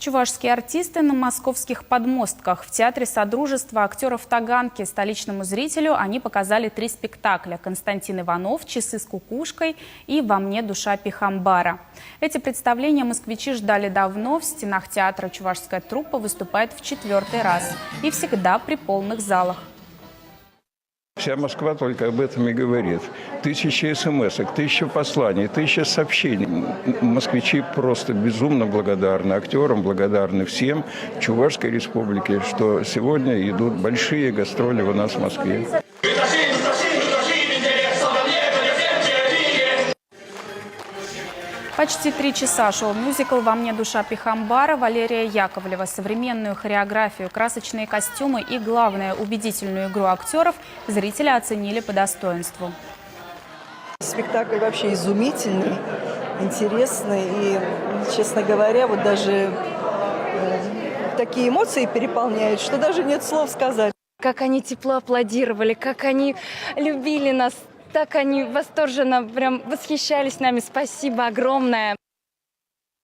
Чувашские артисты на московских подмостках. В театре Содружества актеров Таганки столичному зрителю они показали 3 спектакля: «Константин Иванов», «Часы с кукушкой» и «Во мне душа Пихамбара». Эти представления москвичи ждали давно. В стенах театра чувашская труппа выступает в 4-й раз и всегда при полных залах. Вся Москва только об этом и говорит. Тысячи смс-ок, 1000 посланий, 1000 сообщений. Москвичи просто безумно благодарны актерам, благодарны всем в Чувашской республике, что сегодня идут большие гастроли у нас в Москве. Почти 3 часа шел мюзикл «Во мне душа Пихамбара» Валерия Яковлева. Современную хореографию, красочные костюмы и, главное, убедительную игру актеров зрители оценили по достоинству. Спектакль вообще изумительный, интересный и, честно говоря, вот даже такие эмоции переполняют, что даже нет слов сказать. Как они тепло аплодировали, как они любили нас. Так они восторженно прям восхищались нами. Спасибо огромное.